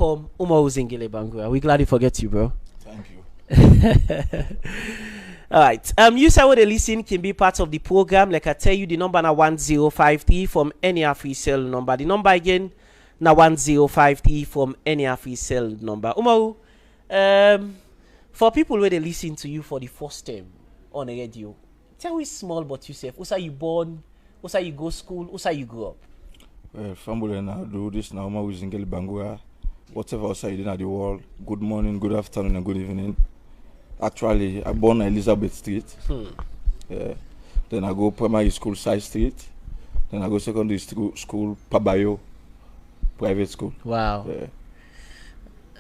welcome Umaru Zangalay Bangura. We're glad to forget you, bro. Thank you. All right. You say what they listen can be part of the program. Like I tell you, the number now 1053 from any free cell number. The number again now 1053 from any free cell number. Umaru, for people where they listen to you for the first time on the radio, tell me small but yourself. Who's you born? Who's you go school? Who's you grow up? Well, family now do this now. Umaru Zangalay Bangura. Whatever outside in the world. Good morning, good afternoon, and good evening. Actually, I born on Elizabeth Street. Then I go primary school, Side Street. Then I go secondary school, Pabayo, private school. Wow.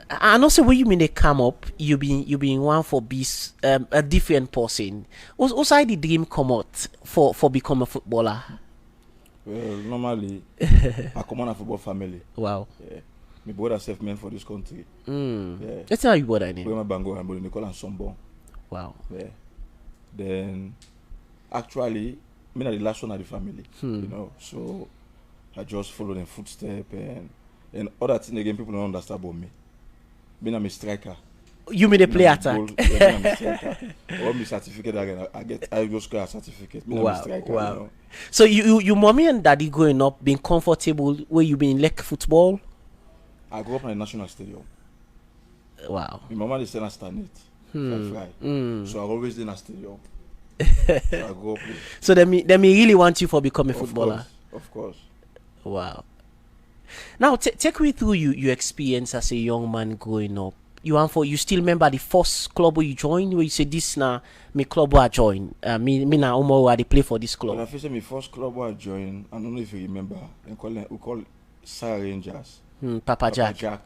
And also, when you mean they come up, you been one for be a different person. Also, the dream come out for become a footballer. Well, normally, I come on a football family. Wow. Yeah. My brother self meant for this country. Yeah. That's how you bought that name. Bangura, but they call him Sombon. Wow. Yeah. Then, actually, me not the last one of the family. You know, so I just follow them footsteps and other things again. People don't understand about me. Being a striker. You mean a play attack? All my certificate again. I just got a certificate. Wow. Striker, Wow. You know? So you mommy and daddy growing up being comfortable where you been like football? I grew up in the National Stadium. Wow. My mama is still a stand it. So I always in a stadium. So I grew up with. So they really want you for becoming a footballer. Of course. Wow. Now take me through your experience as a young man growing up. You still remember the first club where you joined, where you say this now me club where I joined. Me na Umaru I play for this club. When I first say my first club where I joined, I don't know if you remember. We call it Sarah Rangers. Papa Jack.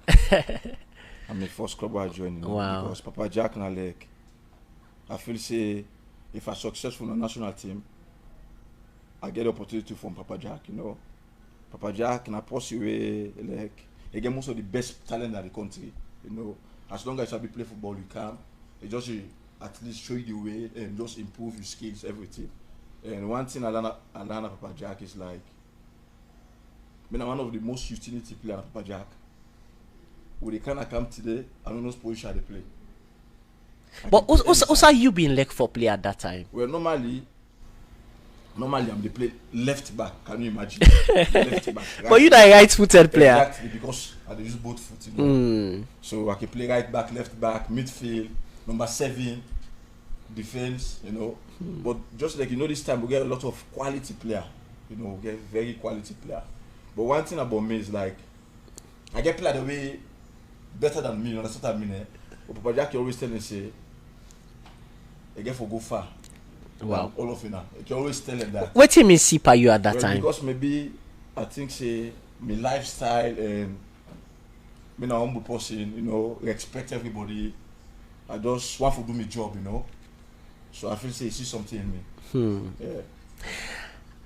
I'm the first club where I joined. You know, wow. Because Papa Jack na like, I feel say if I'm successful in the national team, I get the opportunity from Papa Jack. You know, Papa Jack na pursue like he get most of the best talent in the country. You know, as long as you play football, you can. It just at least show you the way and just improve your skills, everything. And one thing I learned at Papa Jack is like, I'm one of the most utility players at Papa Jack. When they kind of come today, I don't know what position they play. But also you been like for play at that time? Well, normally I'm the play left back. Can you imagine? Left back. Right. But you the right-footed player. Exactly, because I use both foot. You know? So I can play right back, left back, midfield, number 7, defense. You know, but just like this time we get a lot of quality player. You know, we get very quality player. But one thing about me is like, I get played the way better than me. You understand what I mean? Eh? But Papa Jack always tell me say, I get for go far. Wow. All of you now. You always tell them that. What team is see by you at that time? Because maybe I think say my lifestyle and me a humble person, you know, respect everybody. I just want to do my job, you know. So I feel say you see something in me. Yeah.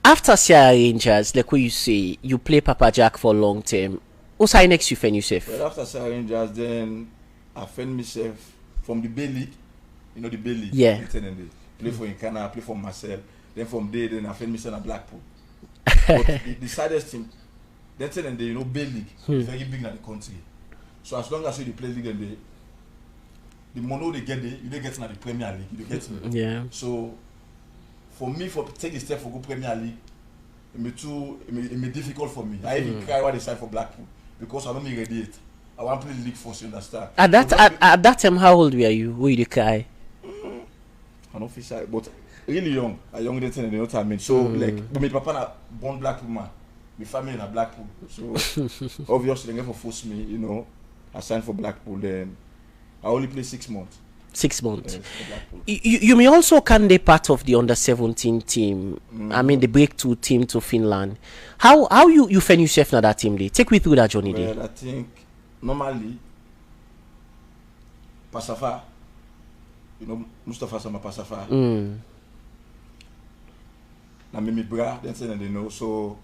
After Sierra Rangers, like what you say, you play Papa Jack for a long time. What's next you find yourself? Well, after Sierra Rangers, then I found myself from the Bay League. You know the Bay League? Yeah. Play for Incana, play for Marcel. Then from there, then I found myself at Blackpool. But the saddest thing, then and you know, Bay League is very big in the country. So as long as you play league and the money they get there, you don't get in the Premier League. You don't get in. Yeah. So for me, for take the step for go Premier League, it be difficult for me. I even cry when they sign for Blackpool because I don't be ready yet. I want to play the league first, you understand? At that time, how old were you? Were you cry? I'm not official, but really young. A young then you know what I mean. So like, but my papa na born Blackpool man, my family na Blackpool. So obviously they never force me, you know. I signed for Blackpool. Then I only play 6 months. 6 months. You may also can be part of the under-17 team. I mean the breakthrough team to Finland. How you find yourself in that team day? Take me through that journey day. Well, I think normally Pasafa, you know, Mustafa Sama Pasafa. Na me bra, then say they know. So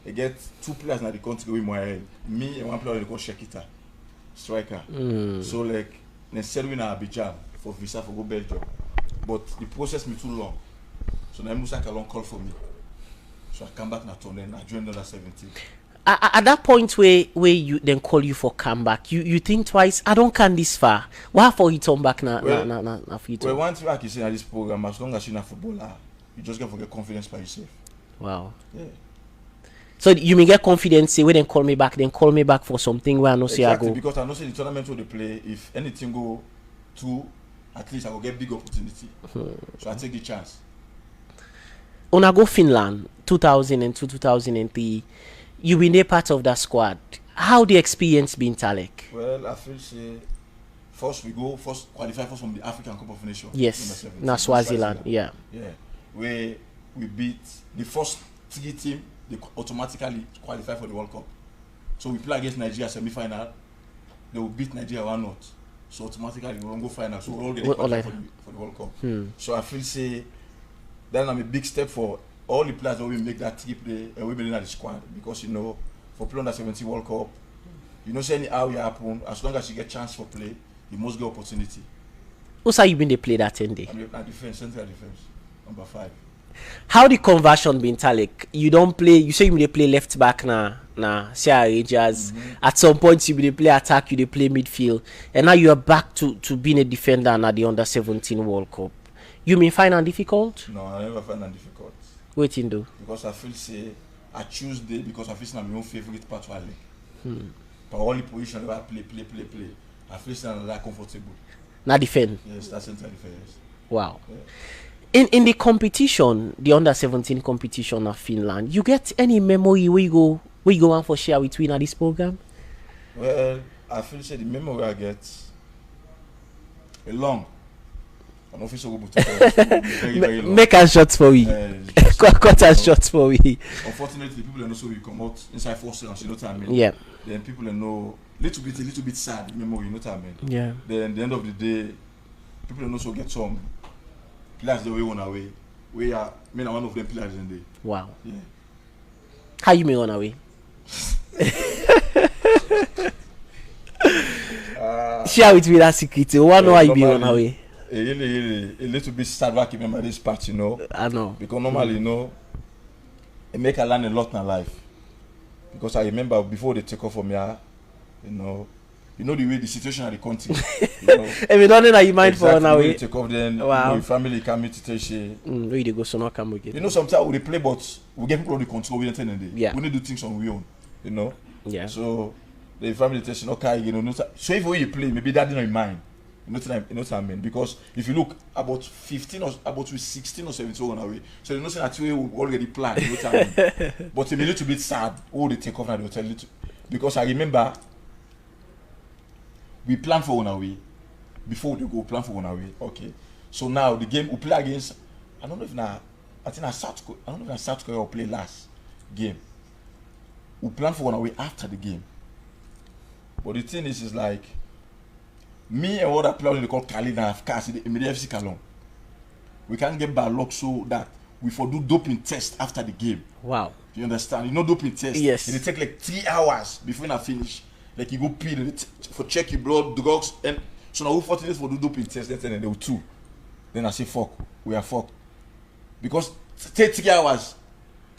I get 2 players in the country with my me and one player they call Shekita, striker. So like they send me na Abidjan for visa for go Belgium, but the process me too long. So now Musa Kalon call for me. So I come back na Tonnen, I joined under 17. at that point where you then call you for comeback, you think twice. I don't come this far. Why for you turn back now? Well, one thing I can say in this program, as long as you're not a footballer, you just get to get confidence by yourself. Wow. Yeah. So you may get confidence, say, when they call me back for something where I know say I go. Because I know say the tournament where they play, if anything go to, at least I will get big opportunity. So I take the chance. When I go Finland, 2002, 2003, you been a part of that squad. How the experience been, Talek? Well, I feel say first qualify first from the African Cup of Nations. Yes, na Swaziland. Yeah. Yeah, where we beat the first 3 team. They automatically qualify for the World Cup. So we play against Nigeria semi-final. They will beat Nigeria 1-0. So automatically we won't go final. So we all get qualified for the World Cup. So I feel say that's a big step for all the players that will make that trip and we believe in the squad. Because you know, for playing under 17 World Cup, you know, say anyhow it happen, as long as you get chance for play, you must get opportunity. Who's how you been they play that 10 day? I'm a defense, central defense, number 5. How the conversion been, Talek? You don't play. You say you may play left back na Sierra Rangers. At some point you may play attack, you may play midfield, and now you are back to being a defender at the under 17 World Cup. You may find it difficult? No, I never find it difficult. What you do? Because I feel say I choose the because I feel say I'm my own favorite part of the league. But all the position where I play. I feel say I'm that comfortable. Not defend. Yes, that's central defense. Wow. Yeah. In the competition, the under 17 competition of Finland, you get any memory where you go on for share with we in this program? Well, I feel say the memory I get a long. An official go very long. Make a shots for we. Cut a shots for we. Unfortunately, people don't know so we come out inside 4 seconds, you know what I mean? Yeah. Then people don't know a little bit sad memory, you know what I mean? Yeah. Then the end of the day, people don't also get some players the way on away. We are one of them players in there. Wow. Yeah. How you may run away? Share with me that secret. One know how you be run away. A little bit sad back remember this part, you know. I know. Because normally, you know, it make I learn a lot in life. Because I remember before they take off from here, you know the way the situation at the country. You know, if you don't know that you mind for now, we take off then wow. Your family come to tell you. Where they go so not come again. You know, sometimes we play, but we get people on the control. We don't tell them. Yeah. We need to do things on we own. You know. Yeah. So the family tells you, okay, you know. So if when you play, maybe that didn't mind. You know what I mean? Because if you look about 16 or 17 on away, so you know that we already planned. You know what I mean? But it's a little bit sad. Oh, they take off now. They tell you because I remember. We plan for one away before they go plan for one away. Okay. So now the game we play against I don't know if South Korea will play last game. We plan for one away after the game. But the thing is like me and other players they call Khalid and Afkas in the FC Kalon. We can't get bad luck so that we for do doping test after the game. Wow. You understand? You know doping test. Yes. It take like 3 hours before I finish. Like you go pee for check your blood, drugs, and so now we 40 days for do doping test. Then they were 2. Then I say fuck, we are fucked because take 3 hours.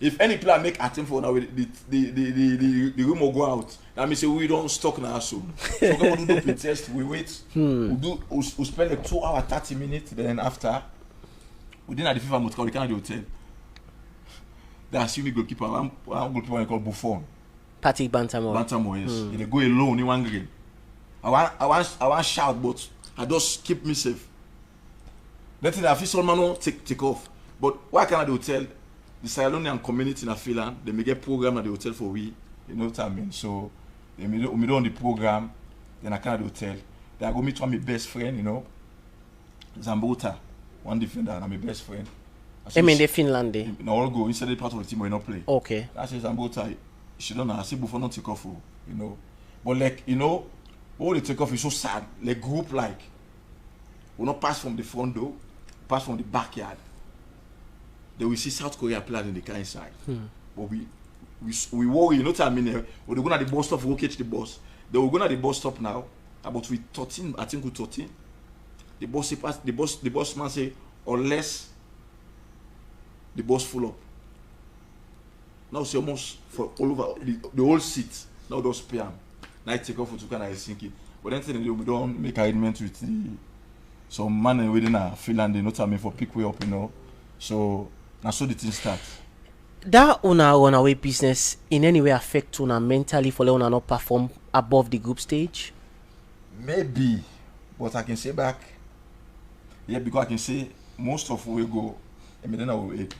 If any player make attempt for now, the room will go out. That means we don't stock now. So we go do doping test. We wait. We spend like 2 hours 30 minutes. Then after we didn't have the FIFA motor. We can't do hotel. Then I see me goalkeeper. One goalkeeper called Buffon. Patrick Bantamo, yes. He go alone in one game. I want shout, but I just keep me safe. Then the official man take off. But why can't the hotel? The Sierra Leonean community in Finland, they may get program at the hotel for we. You know what I mean? So we do on the program. Then I can't the hotel. Then I go meet one of my best friend, you know, Zambota, one defender, and I'm my best friend. I mean the Finland day. No, all go inside the part of the team where not play. Okay. I say Zambota. She don't know. I see before not take off, you know. But like you know, all the take off is so sad. Like group like, we not pass from the front door, pass from the backyard. Then we see South Korea playing in the car inside. But we worry. You know what I mean? We're going at the bus stop. We go catch the bus. Then we're going at the bus stop now. About we 13, I think we 13. The bus pass. The bus man say unless the bus full up. Now see almost for all over the whole seat. Now those pay am. Now I take off for Tukan and Helsinki. But then today we don't make arrangement with the some man within a Finland, they not me for pick way up, you know. So now so the thing start. That una run away business in any way affect una mentally for una not perform above the group stage? Maybe, but I can say back. Yeah, because I can say most of we go, and then I will wait.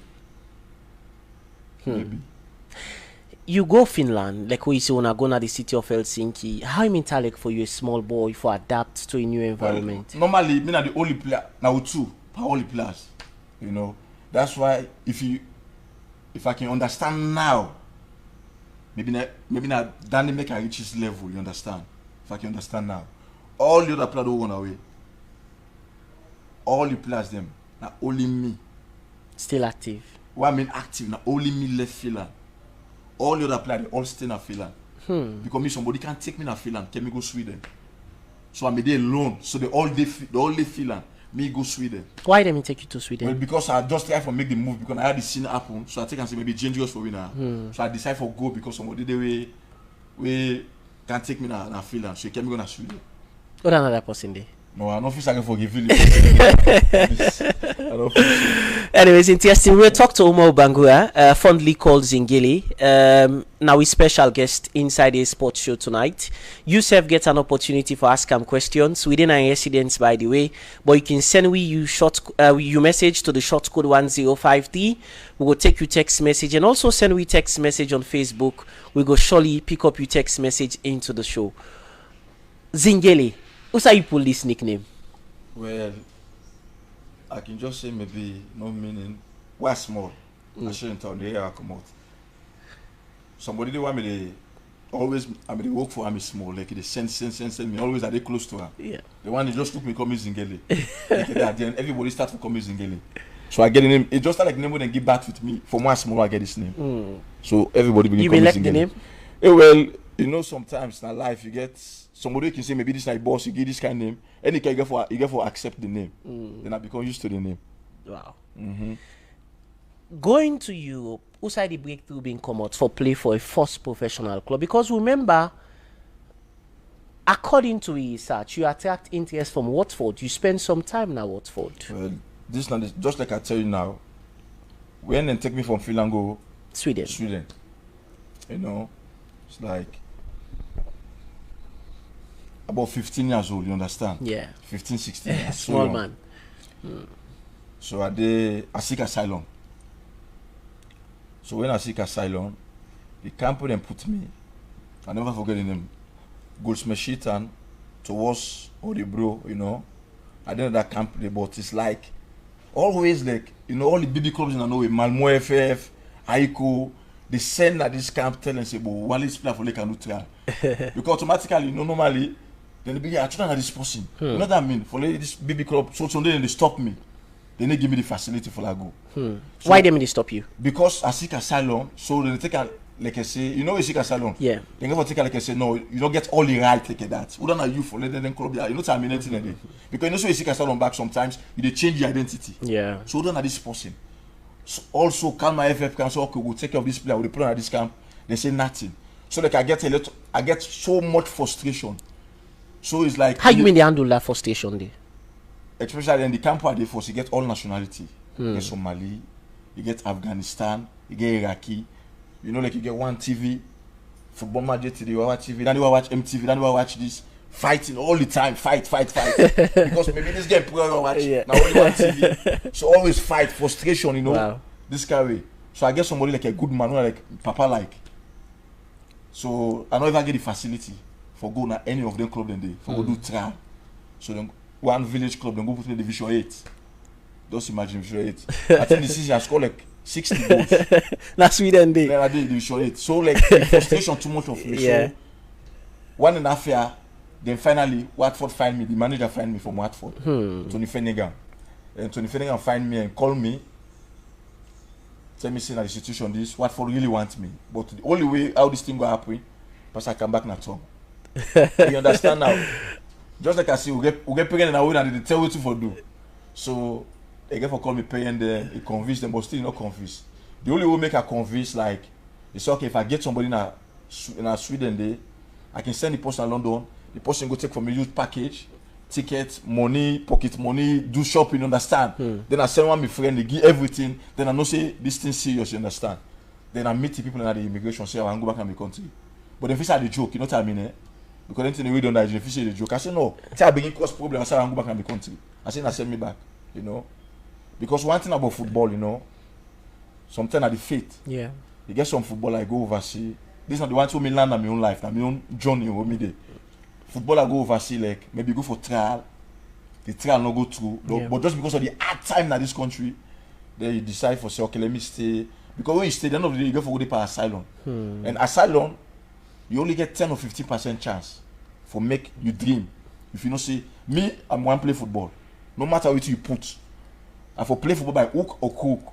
Maybe. You go Finland, like we say when I go to the city of Helsinki. How mentally for you, a small boy, for adapt to a new environment? Well, normally, me na the only player now two, only players. You know, that's why if I can understand now, maybe not Danny make I reach his level. You understand? If I can understand now, all the other players don't run away. All the players them, now only me. Still active. Why I mean active? Now only me left Finland. All the other players, they all stay in Finland. Because me, somebody can't take me to Finland, can me go Sweden. So I'm there alone. So they all leave Finland. Me go Sweden. Why didn't take you to Sweden? Well, because I just try to make the move because I had the scene happen. So I think I say maybe dangerous for me now. So I decide for go because somebody we can't take me to Finland. So he can me go to Sweden. What another person there? No, I don't feel like I forgive you. Anyways, interesting. We'll talk to Umaru Bangura, fondly called Zangalay. Now his special guest inside a sports show tonight. You self get an opportunity for ask him questions within our residence, by the way. But you can send you message to the short code 105D. We will take you text message and also send we text message on Facebook. We go surely pick up your text message into the show. Zangalay. Who's how you pull this nickname? Well, I can just say maybe no meaning. We're small. I shouldn't tell the area I come out. Somebody they want me to always they work for me small. Like they send me always are they close to her. Yeah. The one they just took me call me Zangalay. Then everybody start to call me Zangalay. So I get the name. It just like the name when they give back with me. For more small I get this name. So everybody begin call me Zangalay. You the name? Yeah, well, you know sometimes in life you get somebody can say maybe this is like boss, you give this kind of name, and you get for accept the name. Then I become used to the name. Wow. Going to Europe, who side the breakthrough being come out for play for a first professional club? Because remember, according to research, you attract interest from Watford. You spend some time now Watford. Well, this now just like I tell you now, when they take me from Finland go Sweden. You know, it's like about 15 years old, you understand? Yeah. 15, 16 years. Small man. So I seek asylum. So when I seek asylum, the camp where they put me, I never forget the name, Goldsmith Shitan, towards Odebro, you know. I didn't know that camp there, but it's like, always like, you know, all the BB clubs in Norway, Malmo FF, Aiko, they send at this camp tell and say, but one let's play for Lake and Neutral. Because automatically, you know, normally, then they be I try this person. You know what I mean? For this BB club, so then they stop me. Then they give me the facility for that go. So, why they stop you? Because I seek asylum, so they take a, like I say, you know you seek asylum. Yeah. They never take a, like I say, no, you don't get all the right like that. Who don't are you for let them club? You know what I mean? Because you know so you seek asylum back sometimes, you they change your identity. Yeah. So who don't are this person? So also can my FF can say, okay, we'll take care of this player, we'll put on this camp. They say nothing. So like I get so much frustration. So it's like how you mean they handle that frustration there? Especially in the camp where they force, you get all nationality. You get Somali, you get Afghanistan, you get Iraqi. You know, like you get one TV, football match today, you watch TV, then you watch MTV, then you watch this. Fighting all the time, fight. Because maybe this game program watch now only one TV. So always fight, frustration, you know. Wow. This kind of way. So I get somebody like a good man, like Papa like. So I don't even get the facility for go to any of them club then they for go do trial. So then one village club then go put me in Division 8. Just imagine Division 8. I think this season I scored like 60 goals. That's Sweden day. Then I did Division 8. So like the frustration too much of me. Yeah. So 1.5 year, then finally Watford find me, the manager find me from Watford. Tony Finnegan. And Tony Finnegan find me and call me. Tell me say that the situation this Watford really wants me. But the only way how this thing go happen, because I come back na Tom. You understand now? Just like I say, we get parents in a way that they tell what to for do. So they get for call me parent there, he convince them, but still not convinced. The only way make a convince like They say, okay, if I get somebody in a Sweden day, I can send the person to London. The person go take from me youth package, ticket, money, pocket money, do shopping, understand? Then I send one my friend, they give everything. Then I know say this thing serious, you understand? Then I meet the people in the immigration, say I want to go back to my country. But if it's a joke, you know what I mean? Because anything we don't know, if it's a joke, I say no. Say I begin cause problem, I say I want to go back to my country. I say I send me back, you know? Because one thing about football, you know, sometimes at the faith. Yeah. You get some football I go overseas. This is not the one to me land in my own life, my own journey with me there. Football I go overseas, like maybe go for trial. The trial not go through. Yeah. But just because of the hard time in this country, then you decide for say, okay, let me stay. Because when you stay, the end of the day, you go for go asylum. And asylum, you only get 10 or 15% chance for make you dream. If you know say, me, I'm one play football. No matter what you put. I for play football by hook or crook.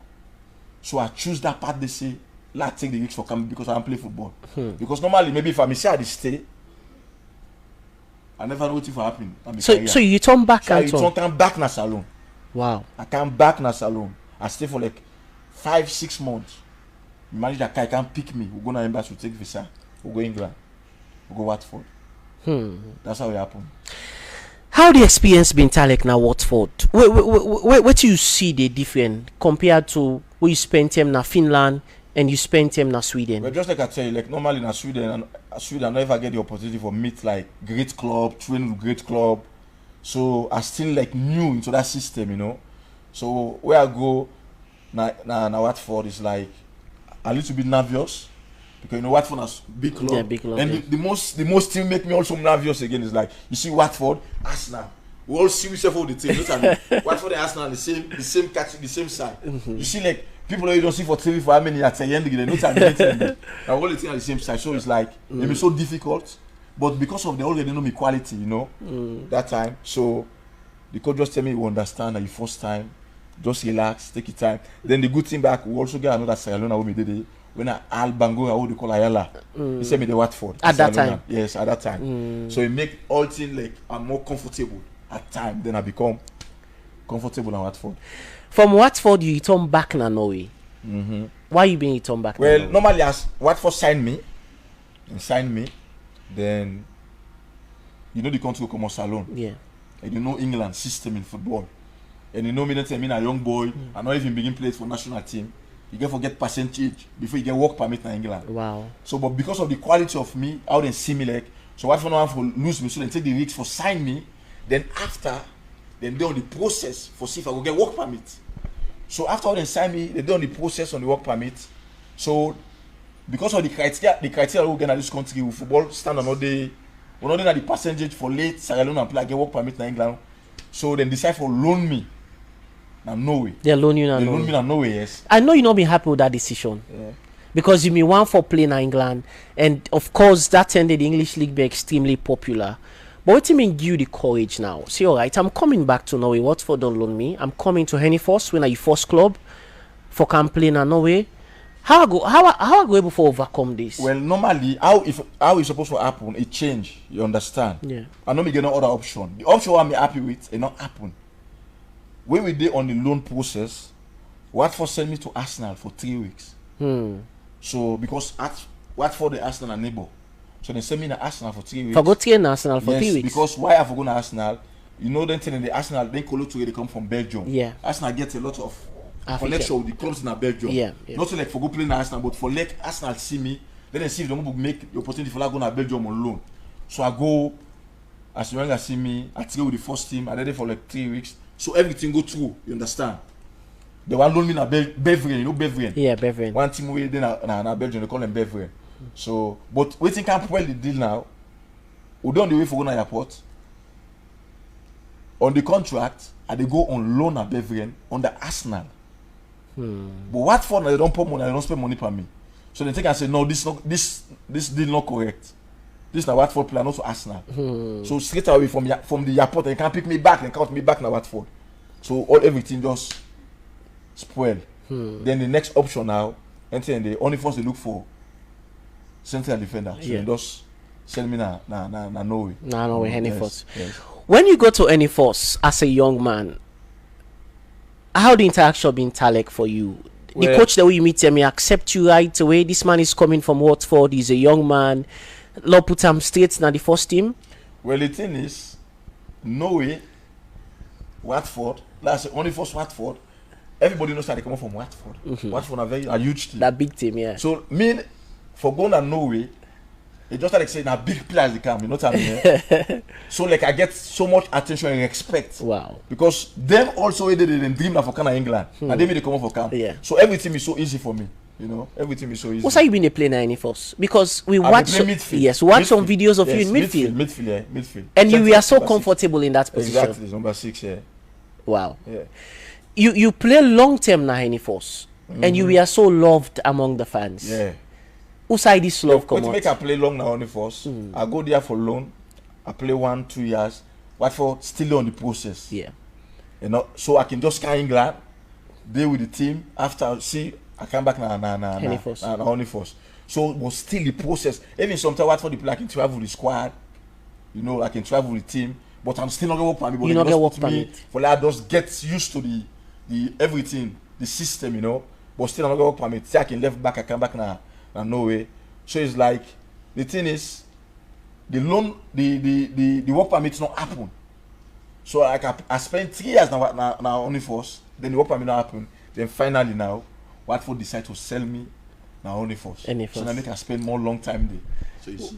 So I choose that part they say, let's take the risk for coming because I play football. Because normally, maybe if I say I stay, I never know what will happen. So you turn back and so I come back na salon. Wow. I come back na salon. I stay for like 5-6 months. Imagine that guy can pick me. We go to embassy, we take visa. We go England. We go Watford. That's how it happened. How the experience been Talek now Watford? What do you see the different compared to where you spent time na Finland and you spent time na Sweden? Well, just like I tell you, like normally in Sweden, I never get the opportunity for meet like great club, train with great club. So I still like new into that system, you know. So where I go na Watford is like a little bit nervous. Because you know Watford has big club. Yeah, big club. And the most thing make me also nervous again is like you see Watford, Arsenal. We all see ourselves all the team. You know what I mean? Watford and Arsenal the same catch, the same side. You see like people that you don't see for TV for how many at the end they know what I mean. All the thing at the same side. So it's like it be so difficult. But because of they already know me quality, you know, that time. So the coach just tell me you understand that you first time, just relax, take your time. Then the good thing back, we also get another Sierra Leone with me today. When I Bangura, what they call Ayala, he sent me the Watford. At that time? Yes, at that time. So it make all things like I'm more comfortable at time. Then I become comfortable in Watford. From Watford, you return back to Norway. Why you being returned back? Well, normally as Watford signed me, then you know the country will come on salon. Yeah. And you know England system in football. And you know me that I'm a young boy, I not even begin play for national team. You get forget percentage before you get work permit in England. Wow. So, but because of the quality of me, how they see me like, so what for no one for lose me, so they take the risk for sign me. Then after, then they on the process for see if I will get work permit. So after they sign me, they do on the process on the work permit. So because of the criteria we get in this country with football stand on all day, we're not doing the percentage for late Sierra Leone and play get work permit in England. So then decide for loan me. Now Norway. They loan you now. They loan me now Norway, yes. I know you not been happy with that decision. Yeah. Because you may want for playing in England, and of course that ended the English league be extremely popular. But what do you mean give you the courage now? Say, all right, I'm coming back to Norway. Watford don't loan me. I'm coming to Hennifoss when I first club for can play in Norway. How I go able to overcome this? Well, normally how it's supposed to happen, it change. You understand? Yeah. I know me get no other option. The option I'm happy with, it not happen. When we did on the loan process, Watford sent me to Arsenal for 3 weeks. So because Watford and Arsenal are neighbor, so they sent me to Arsenal for 3 weeks. For go to Arsenal for 3 weeks. Because why have I gone to Arsenal? You know, then telling the Arsenal they call they come from Belgium. Yeah. Arsenal get a lot of connection with the clubs in Belgium. Yeah. Not so like for go play in Arsenal, but for let Arsenal see me, then they see if they want to make the opportunity for like go to Belgium on loan. So I go, as long as see me, I train with the first team. I did it for like 3 weeks. So everything go through, you understand? They want loan me na Beveren, you know Beveren? Yeah, Beveren. One team way then na Belgium, they call them Beveren. So, but waiting can't well the deal now. We don't the way for go to airport. On the contract, and they go on loan at Beveren under Arsenal. But Watford they don't put money, they don't spend money for me. So they think I say no, this deal not correct. This is Watford player, not to Arsenal. So straight away from the airport, they can't pick me back, they count me back na Watford. So everything just spoil. Then the next option now, and then the only force they look for central defender. So they just send me na Norway. Norway, Hennifoss. Yes. When you go to Hennifoss as a young man, how the interaction been Talek for you? The Well, coach, the way you meet him, he accept you right away. This man is coming from Watford. He's a young man. Lord put him straight now the first team. well, the thing is, Norway, Watford, that's the only first Watford. Everybody knows that they come from Watford. Watford are a huge team. That big team, yeah. So, for going to Norway, it's just like saying, big players they come, you know what I mean? Eh? So, like, I get so much attention and respect. Wow. Because them also, they didn't dream for Canada, England. And they made come for camp. Yeah. So, everything is so easy for me. You know, everything is so easy. What's how you been a player in any force? Because we watch some, midfield. yes, watch Midfield. some videos of you Yes, in midfield. Midfield. And you Center, are so number comfortable in that 6. position. Exactly, number 6, yeah. Wow. Yeah. You play long term now any force. And you are so loved among the fans. Yeah. Who side this love come What out? make I play long now only first? I go there for loan. I play 1-2 years. What for? Still on the process. Yeah. You know, so I can just carry England, deal with the team. After see, I come back na only first. So it was still the process. Even sometimes what for the play, I can travel with the squad. You know, I can travel with the team, but I'm still not gonna work permit. You not get work permit. For like just get used to the everything, the system, you know. But still I'm not gonna work permit. See, I can left back, I come back na Norway. So it's like the thing is the loan, the work permit not happen. So like I spent 3 years now only first. Then the work permit not happen. Then finally now, Watford decide to sell me now only first. So now make I spend more long time there. So you see.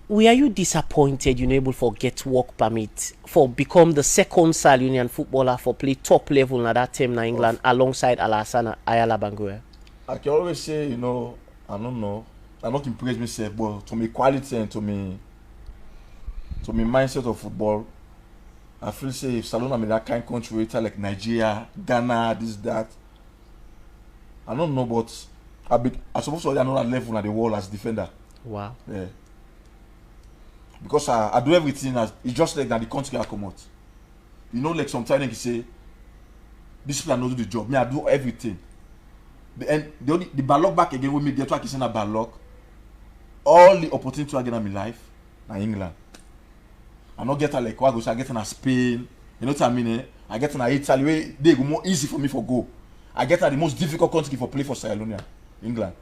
Were you disappointed you able to get work permit for become the second Sierra Leonean footballer for play top level at that time in England alongside Alassane Ayala Bangura? I can always say, you know, I don't know. I'm not impressed myself, but to me quality and to me mindset of football, I feel say if Salon I'm in that kind of country like Nigeria, Ghana, this, that. I don't know, but I suppose I know that level at the world as defender. Wow. Yeah. Because I do everything as it's just like that the country I come out. You know, like sometimes you say, this player knows the job. Me, I do everything. The bad luck back again with me, get to a bad luck. All the opportunity I get in my life in England. I not get like what I get in Spain. You know what I mean? Eh? I get in Italy where they go more easy for me for go. I get the most difficult country for play for Sierra Leone, England.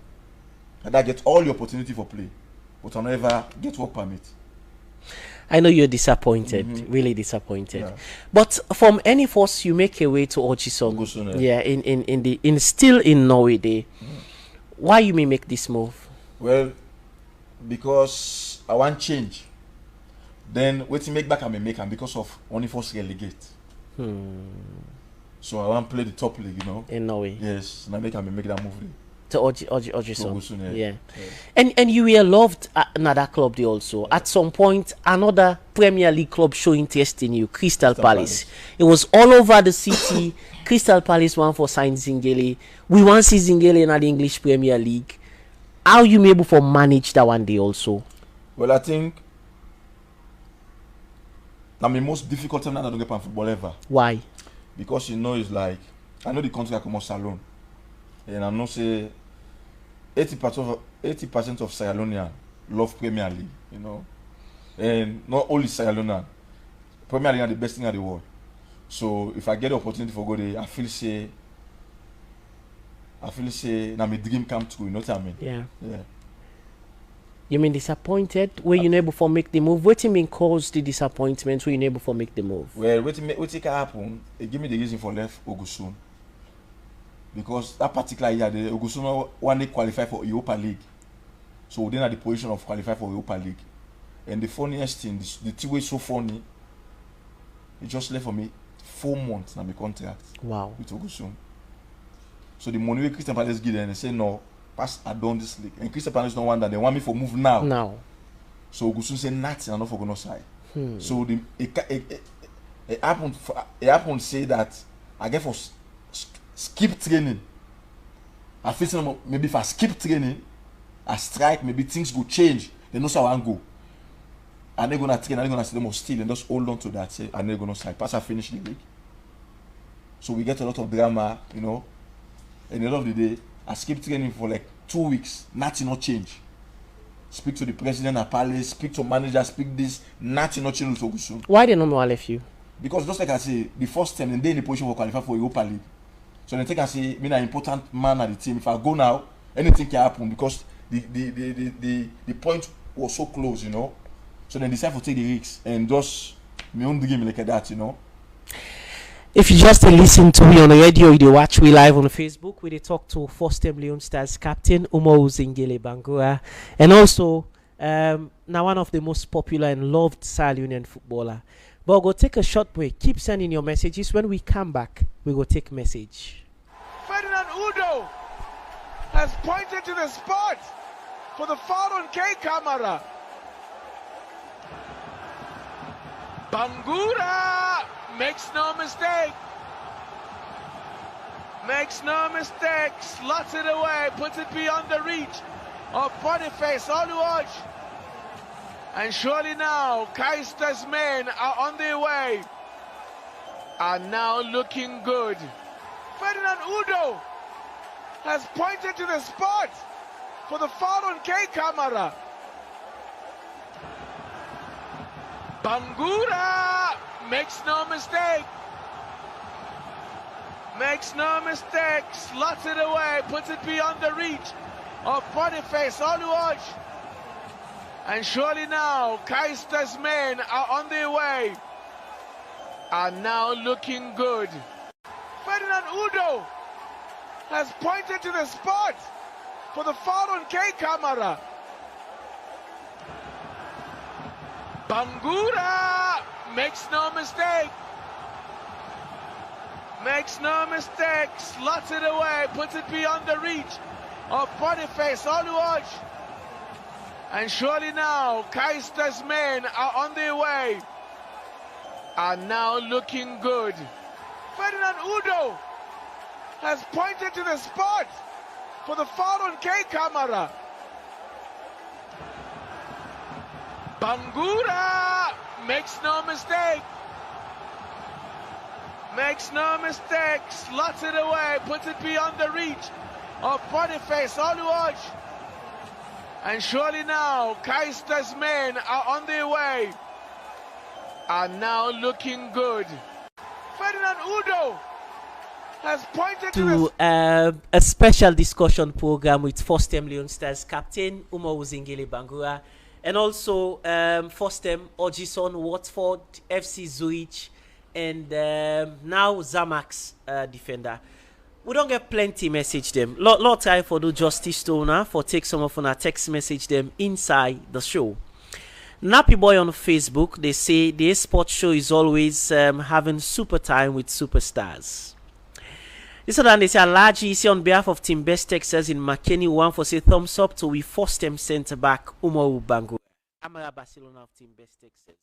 And I get all the opportunity for play, but I never get work permit. I know you're disappointed, really disappointed. Yeah. But from any force you make your way to Ochisong, yeah, in still in Norway there. Why you may make this move? Well, because I want change. Then what to make back I may make and because of only force relegate. So I want to play the top league, you know. In Norway. Yes, and I make that move. To Ochisong. Yeah. And you were loved at another club there also. At some point, another Premier League club show interest in you, Crystal Palace. It was all over the city. Crystal Palace won for sign Zangalay. We want to see Zangalay in the English Premier League. How you able to manage that one day also? Well, I think I'm the most difficult time that I don't get pan football ever. Why? Because you know it's like I know the country I come out Salon. And I know say 80% of Sierra Leonean love Premier League, you know. And not only Sierra Leonean, Premier League are the best thing in the world. So if I get the opportunity for go there, I feel now my dream come true, you know what I mean? Yeah. Yeah. You mean disappointed? Were you able to make the move? What you mean cause the disappointment? Were you able to make the move? Well, what can happen? It give me the reason for left Ogusun. Because that particular year, the Ogusun one day qualify for Europa League. So we then at the position of qualify for Europa League. And the funniest thing, the thing was so funny, it just left for me 4 months on my contract. Wow. With Ogusun. So the money we Crystal Palace give them, they say no, pass I done this league. And Crystal Palace don't want that, they want me for move now. Now. So Ogusun say nothing, I'm not for going side. So it happened say that I get for skip training. I feel maybe if I skip training, I strike, maybe things go change. They know how I go. And they're gonna train, and they're gonna say them still and just hold on to that. Say, and they're gonna strike. Pass I finish the league. So we get a lot of drama, you know. At the end of the day, I skip training for like 2 weeks. Nothing not change. Speak to the president at Palace, speak to manager, speak this, nothing not change with Ogusun. Why they no more left you? Because just like I say, the first time they in the position for qualify for Europa League. So they think I say me an important man at the team. If I go now, anything can happen because the point was so close, you know. So they decide to take the risks and just me own the game like that, you know. If you just listen to me on the radio, you watch me live on Facebook. We talk to first time Leon Stars captain Umaru Zangalay Bangura, and also now one of the most popular and loved Sierra Leonean footballer. But we'll go take a short break. Keep sending your messages. When we come back, we will take message. Ferdinand Udo has pointed to the spot for the foul on K Kamara. Bangura makes no mistake. Makes no mistake. Slots it away. Puts it beyond the reach of Boniface Oluwaj. And surely now, Kaista's men are on their way. Are now looking good. Ferdinand Udo has pointed to the spot for the foul on K Kamara. Bangura makes no mistake. Makes no mistake. Slots it away. Puts it beyond the reach of Boniface Oluwaj. And surely now, Kaista's men are on their way. Are now looking good. Ferdinand Udo has pointed to the spot for the foul on K Kamara. Bangura makes no mistake. Makes no mistake. Slots it away. Puts it beyond the reach of Boniface Oluwaj. And surely now, Kaista's men are on their way. Are now looking good. Ferdinand Udo has pointed to the spot for the foul on K Kamara. Bangura makes no mistake. Makes no mistake. Slots it away. Puts it beyond the reach of Boniface Oluwaj. And surely now, Kaista's men are on their way. Are now looking good. Ferdinand Udo has pointed to a special discussion program with first time Leon Stars captain Umaru Zangalay Bangura, and also first time Ogison, Watford, FC Zurich, and now Zamax defender. We don't get plenty message them. Lot time for do justice to una for take some of our text message them inside the show. Nappy Boy on Facebook, they say the sports show is always having super time with superstars. This one they say Alaji say on behalf of Team Best Texas in McKinney, one for say thumbs up to we first time centre back Umaru Bangura. Amara Barcelona of Team Best Texas.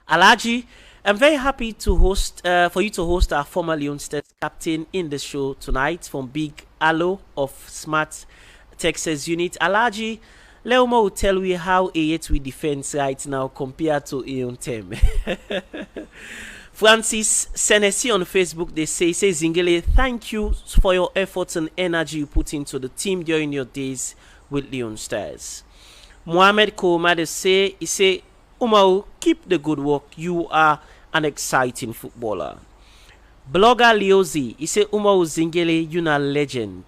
Alaji, I'm very happy to host for you to host our former Leon Stars captain in the show tonight from Big Allo of Smart Texas Unit. Alaji, Leoma will tell you how we defense right now compared to Tem. Francis Senesi on Facebook, they say Zangalay, thank you for your efforts and energy you put into the team during your days with Leon Stars. Mohamed Kouma, they say Umaru, keep the good work. You are an exciting footballer. Blogger Leozi, he say Umaru Zangalay, you're a legend.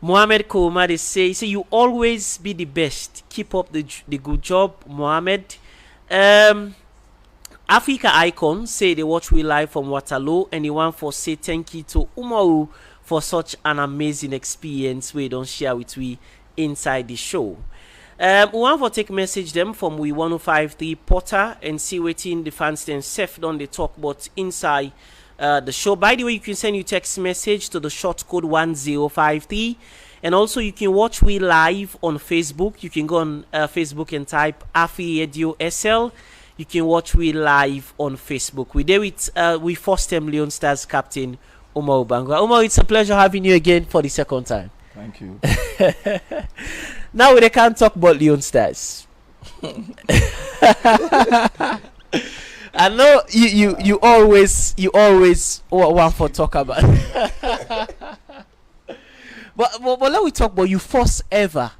Mohamed Kouma, they say you always be the best. Keep up the good job, Mohamed. Africa Icon say they watch we live from Waterloo, and they want for say thank you to Umaru for such an amazing experience we don't share with we inside the show. We want for take message them from we 1053 Potter and see waiting the fans themselves on the talk about inside the show. By the way, you can send your text message to the short code 1053, and also you can watch we live on Facebook. You can go on Facebook and type Afi Radio SL. You can watch we live on Facebook. We there with we first time Leon Stars captain Umaru Bangura. Umaru, it's a pleasure having you again for the second time. Thank you. Now we can't talk about Leon Stars. I know you always want for talk about. but let we talk about your first ever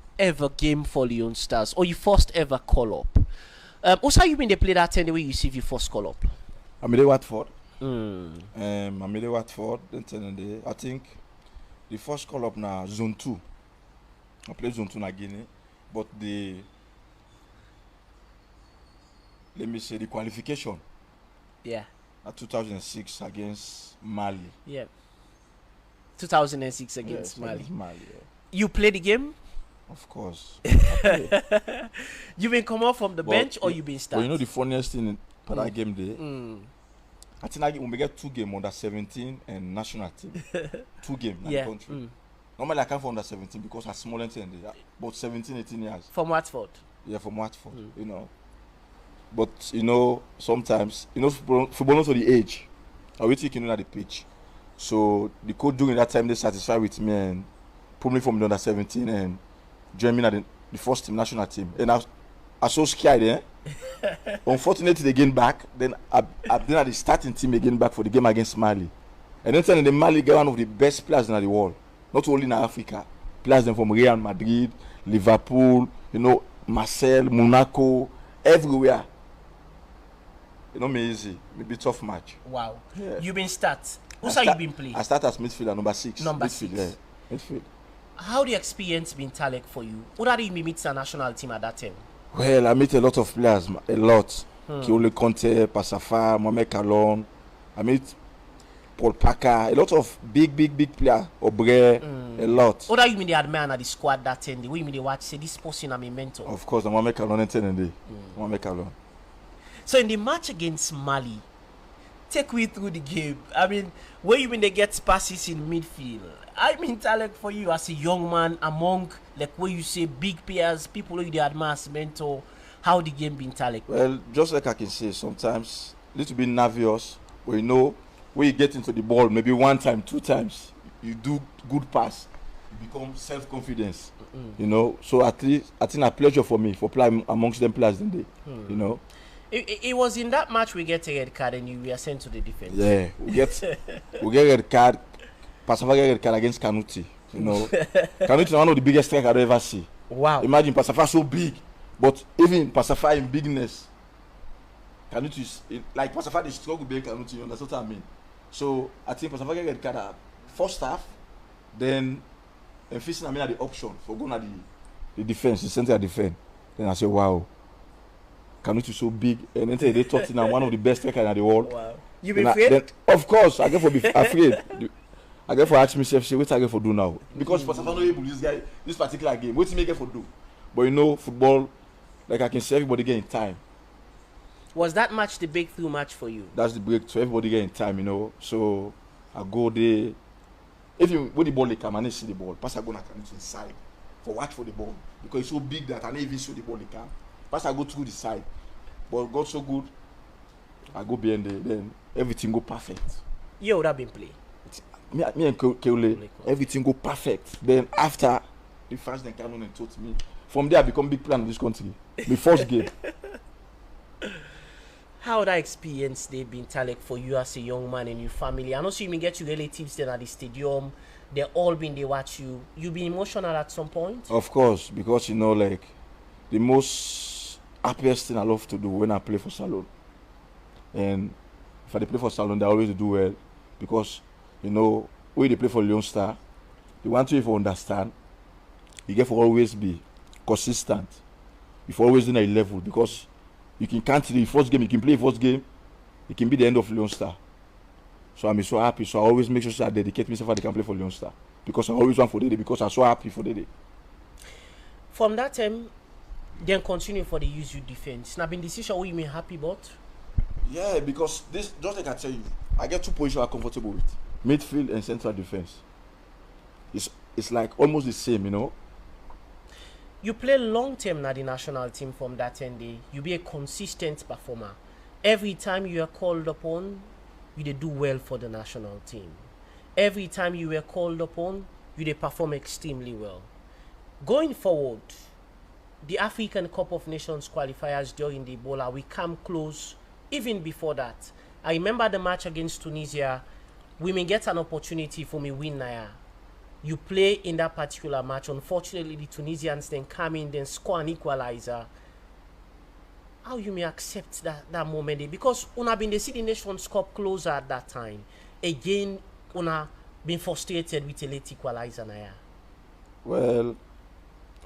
game for Leon Stars, or your first ever call up. Also, you been they play that time the way you see your first call up? I mean, they Watford. I made Watford, then Tenende. I think the first call up now Zone 2. I played Zone 2 na Guinea, but let me say the qualification. Yeah. 2006 against Mali. Yeah. 2006 against Mali. Against Mali. Yeah. You played the game? Of course. You been come off from the bench or you been started? But you know the funniest thing for that game day? I think when we get 2 games under 17 and national team. 2 games in the country. Normally I come from under 17 because I'm smaller than they are. But 17, 18 years. From Watford? Yeah, from Watford, you know. But, you know, sometimes, you know, football not to the age. I will take you at the pitch. So, the coach during that time, they satisfied with me and put me from the under 17 and join me at the first team, national team. And I was so scared, eh? Unfortunately, they gained back. Then I've been at the starting team again back for the game against Mali. And then the Mali get one of the best players in the world. Not only in Africa. Players from Real Madrid, Liverpool, you know, Marseille, Monaco, everywhere. You know me easy. Maybe tough match. Wow. Yeah. You been start. Who's you been playing? I start as midfielder, number 6. Number midfield, 6. Yeah. Midfield. How the experience been Talek for you? What are you meet the national team at that time? Well, I meet a lot of players, a lot. Kiole Conte, Passafa, Mohamed Kalon. I meet Paul Parker, a lot of big players. Obre, a lot. What are you mean they admire at the squad that time? What you mean they watch say this person I'm a mentor? Of course, Mohamed Kalon and Mohamed Kalon. So in the match against Mali, take me through the game. I mean, where you mean they get passes in midfield? I mean, Talek, for you as a young man among like where you say big players, people who you admire as mentor, how the game been Talek? Well, just like I can say, sometimes a little bit nervous, but you know, when you get into the ball, maybe 1 time, 2 times, you do good pass, you become self-confidence. You know, so at least I think a pleasure for me for playing amongst them players in the you know. It was in that match we get a red card and you were sent to the defense. Yeah, we get red card. Passafa get red card against Kanuti. You know, Kanuti is one of the biggest strikers I've ever seen. Wow. Imagine Passafa so big, but even Passafa in bigness, Kanuti is like Passafa they struggle being Kanuti. You understand what I mean? So I think Passafa get red card at first half, then facing I mean at the option for going at the defense, the center defense. Then I say, wow. Kanuti so big, and then they thought I'm one of the best strikers in the world. Wow. You been afraid? Of course, I get for be afraid. I get for ask myself, say, what I get for do now? Because for Passafa no able this particular game, what he get for do? But you know, football, like I can see everybody get in time. Was that match the breakthrough match for you? That's the break, so everybody get in time, you know. So I go there. If you when the ball they come and they see the ball, pass I go na Kanuti inside for watch for the ball because it's so big that I never even see the ball they come. Pass I go through the side, but God so good, I go behind there, then everything go perfect. You would have been playing. Me and Keule, everything go perfect. Then after the fans then came on and taught me. From there I become big player in this country. The first game. How that experience they been Talek for you as a young man and your family? I know so you may get your relatives then at the stadium. They all been they watch you. You been emotional at some point? Of course, because you know like the most happiest thing I love to do when I play for Salon. And if I play for Salon, they always do well because you know when they play for Lyon Star, they want you to understand. You get for always be consistent. You for always in a level because you can count the first game, you can play first game, it can be the end of Lyon Star. So I'm so happy. So I always make sure I dedicate myself so I can play for Lyon Star because I always want for the day because I'm so happy for the day. From that time, then continue for the use you defense. Now, been decision what you mean happy about? Yeah, because this just like I tell you, I get 2 positions I'm comfortable with: midfield and central defense. It's like almost the same, you know. You play long term na the national team from that 10 day. You be a consistent performer. Every time you are called upon, you dey do well for the national team. Every time you were called upon, you dey perform extremely well. Going forward, the African Cup of Nations qualifiers during the Ebola, we come close even before that. I remember the match against Tunisia. We may get an opportunity for me win now. You play in that particular match. Unfortunately, the Tunisians then come in, then score an equalizer. how you may accept that moment there? Because una been the City Nations Cup closer at that time. Again, una been frustrated with a late equalizer now. Well,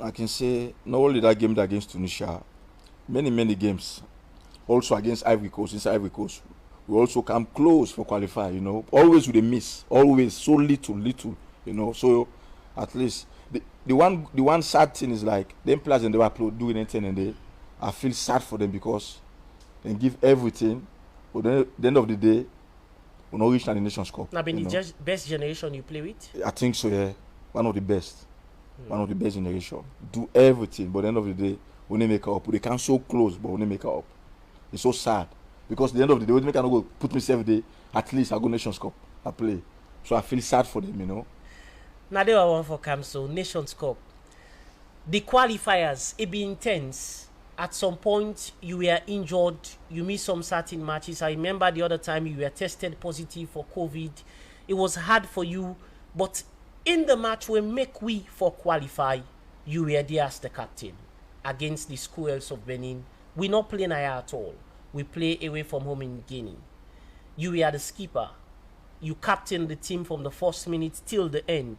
I can say not only that game against Tunisia, many games. Also against Ivory Coast, inside Ivory Coast, we also come close for qualify. You know, always with a miss, always so little. You know, so at least the one sad thing is like them players and they were doing anything and I feel sad for them because they give everything, but then at the end of the day, we not reach the Nations Cup. Now, been the best generation you play with? I think so, yeah. One of the best. One of the best generation. Do everything, but at the end of the day, we need make up. They come so close, but we need make up. It's so sad. Because at the end of the day, we make I go put myself there, at least I go Nations Cup. I play. So I feel sad for them, you know. Now they were one for Camso, Nations Cup. The qualifiers, it be intense. At some point, you were injured. You missed some certain matches. I remember the other time you were tested positive for COVID. It was hard for you. But in the match we make we for qualify, you were there as the captain against the Squirrels of Benin. We not playing at all. We play away from home in Guinea. You were the skipper. You captained the team from the first minute till the end.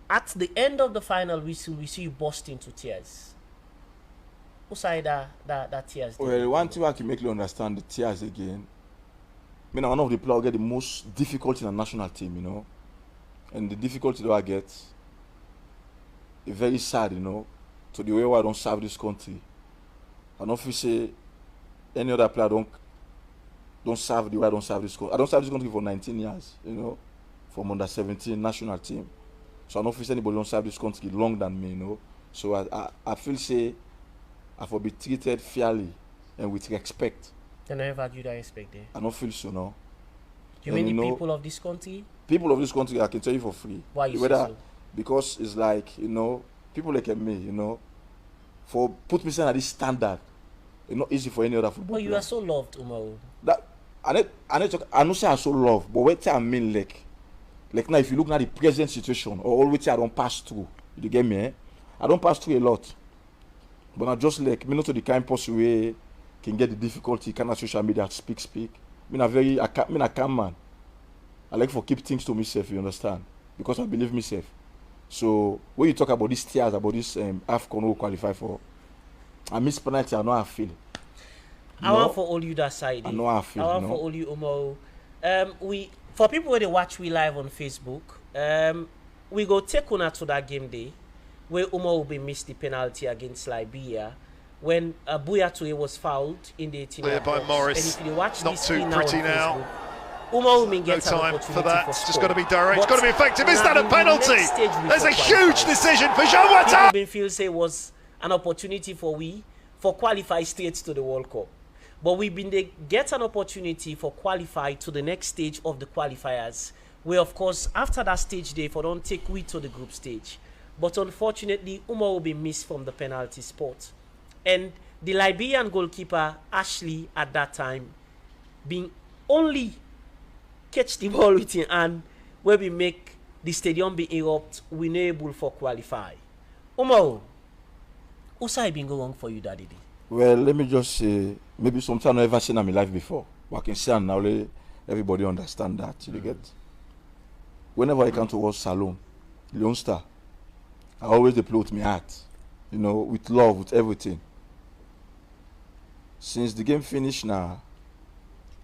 At the end of the final whistle, we see you burst into tears. Who side that tears? Well, one thing I can make you understand the tears again. I mean, one of the players get the most difficulty in the national team, you know. And the difficulty that I get is very sad, you know, to the way why I don't serve this country. I don't feel say any other player don't serve the way I don't serve this country. I don't serve this country for 19 years, you know, from under 17 national team. So I don't feel say anybody don't serve this country longer than me, you know. So I feel say I will be treated fairly and with respect. They never value that respect there. I don't feel so, no. You mean the people of this country? People of this country, I can tell you for free. Why you say so? Because it's like, you know, people like me, you know, for put me at this standard, it's not easy for any other football But you are so loved, Umaru. That I don't say I'm so loved, but what I mean like now if you look at the present situation or all which I don't pass through, you get me, eh? I don't pass through a lot. But I just like me not to the kind person where can get the difficulty, kind of social media speak. I calm man. I like for keep things to myself, you understand? Because I believe myself. So when you talk about these tears, about this AFCON who qualify for, I miss penalty, I know how I feel. I want for all you that side. I know how I feel. I want for all you Umaru. For people where they watch we live on Facebook, we go take on to that game day where Umaru will be missed the penalty against Liberia when Buya Toure was fouled in the 18 by Morris. And if you watch not this too pretty now. Facebook, Umaru gets no time for that. For it's just got to be direct. It's but got to be effective. Is that a penalty? There's a huge decision for Jean Wata. People feel say was an opportunity for qualify straight to the World Cup. But we've been they get an opportunity for qualify to the next stage of the qualifiers. Where of course after that stage they for don't take we to the group stage. But unfortunately Umaru will be missed from the penalty spot. And the Liberian goalkeeper Ashley at that time being only catch the ball with him and where we make the stadium be erupt, we not able for qualify. Umaru, what's been going wrong for you that day? Well, let me just say, maybe sometimes I've never seen in my life before, but I can say and now let everybody understand that. You get? Whenever I come to watch Salon, Leon Star, I always play with my heart, you know, with love, with everything. Since the game finished now,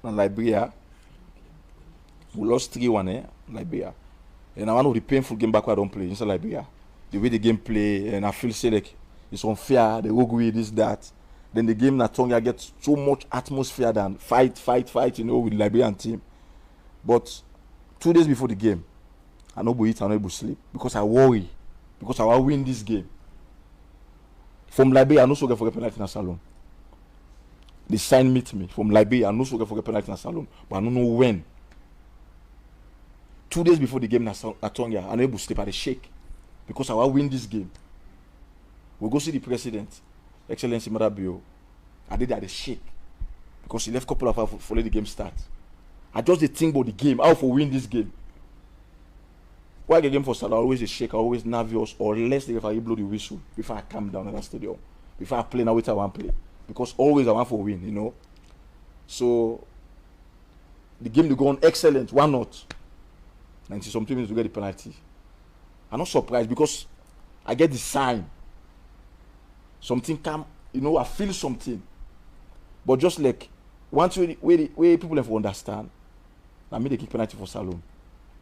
in Liberia, we lost 3-1, Liberia. And one of the painful game back where I don't play inside Liberia. The way the game play, and I feel say like it's unfair, the Ogui, this, that. Then the game Natonga gets so much atmosphere than fight, you know, with the Liberian team. But 2 days before the game, I no go eat, I no go sleep. Because I worry. Because I will win this game. From Liberia, I no so get for a penalty in a salon. They sign me to me. From Liberia, I no so get for a penalty in a salon. But I don't know when. 2 days before the game Natonga, I no go sleep, I shake. Because I will win this game. We go see the president, Excellency Marabio. I did that the shake. Because he left a couple of hours for let the game start. I just think about the game, how to win this game. Why the game for start, I always a shake, I always nervous, or less the referee blow the whistle before I calm down at that stadium. Before I play now with I want play. because always I want for win, you know. So the game they go on excellent. Why not? 90-something minutes to get the penalty. I'm not surprised because I get the sign. Something come, you know, I feel something. But just like once where people have to understand, I made a kick penalty for Salon.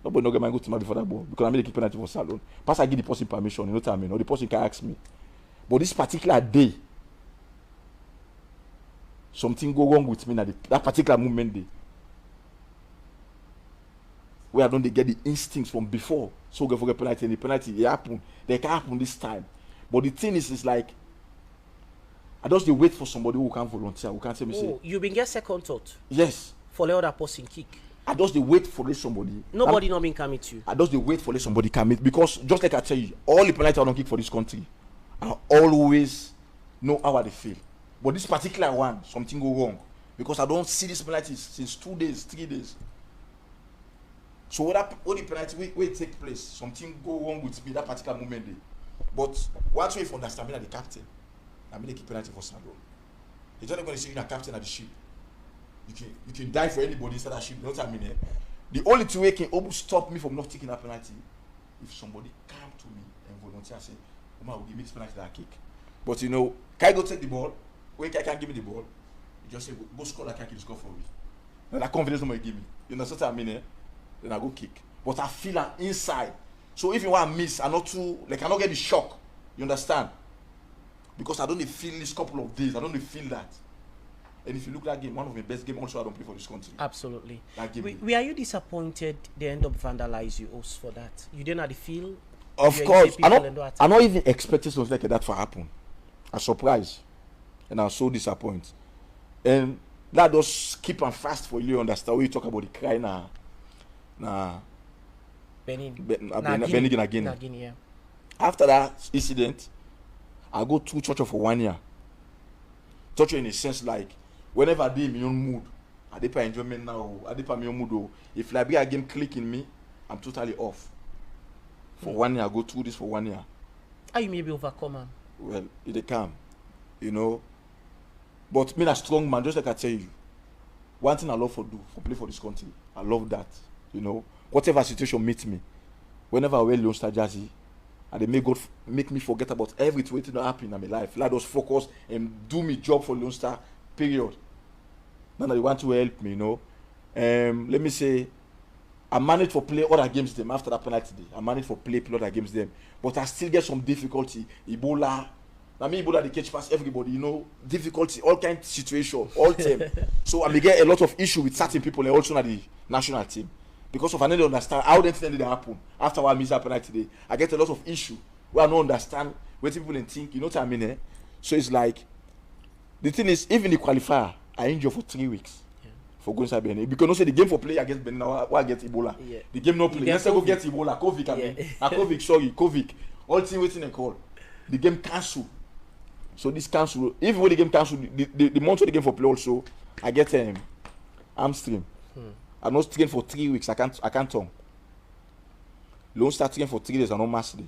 Nobody not get my good team before that ball because I made a kick penalty for Salon. Pass I give the person permission, you know what I mean? Or the person can ask me. But this particular day, something go wrong with me that particular moment day. Where I don't get the instincts from before. So go for a penalty and the penalty it happen. They can happen this time. But the thing is like I just wait for somebody who can volunteer, who can tell me say. You been get second thought. Yes. For the other person kick. I just wait for somebody. Nobody not been coming to you. I just wait for somebody come because just like I tell you, all the penalty I don't kick for this country, I always know how they feel. But this particular one, something go wrong because I don't see this penalty since 2 days, 3 days. So what the penalty will take place, something go wrong with me that particular moment day. But once you understand me, that the captain, I mean, they keep penalty for Salon. He's not going to say you're a captain of the ship. You can die for anybody inside that ship. You know what I mean? Eh? The only two way can almost stop me from not taking that penalty if somebody come to me and volunteer and say, Umaru, will give me this penalty that I kick. But you know, can I go take the ball? When I can't give me the ball, you just say, go score that I can score for me. And that confidence nobody give me. You know what I mean? Eh? Then I go kick. But I feel an inside. So if you want to miss, I not too like I not get the shock. You understand? Because I don't feel this couple of days. I don't feel that. And if you look at that game, one of my best games also I don't play for this country. Absolutely. That game. Were you disappointed they end up vandalize you also for that? You didn't have the feel? Of course. I'm not even expecting something like that to happen. I'm surprised. And I'm so disappointed. And that does keep and fast for you understand when you talk about the cry now. Benin again. Yeah. After that incident, I go to church for 1 year. Church in a sense like whenever I dey in my own mood, I dey for enjoyment now, I dey for my own mood. If like a game click in me, I'm totally off. For 1 year, I go through this for 1 year. How you maybe overcome them? Well, it come, you know. But me a strong man, just like I tell you. One thing I love for play for this country. I love that, you know. Whatever situation meets me, whenever I wear Lone Star jersey, and they make me forget about everything that happened in my life. Let us focus and do my job for Lone Star, period. Now they want to help me, you know. Let me say, I managed for play other games them after that penalty day. I managed for play other games them. But I still get some difficulty. Ebola. I mean Ebola they catch past everybody, you know. Difficulty, all kind of situation, all time. So I may get a lot of issue with certain people and also at the national team. Because of I need to understand how the thing did happen after I miss that penalty today. I get a lot of issue where I don't understand what people think, you know what I mean? Eh? So it's like the thing is, even the qualifier, I injured for 3 weeks for going inside Benin. Because no say the game for play against Benin now I get Ebola. Yeah. The game no play. Let's go get Ebola, COVID I mean. COVID. All team waiting and call. The game cancel. So this cancel, even when the game cancel, the month of the game for play also, I get hamstring. I'm not training for 3 weeks. I can't tongue. Don't start training for 3 days. I don't master it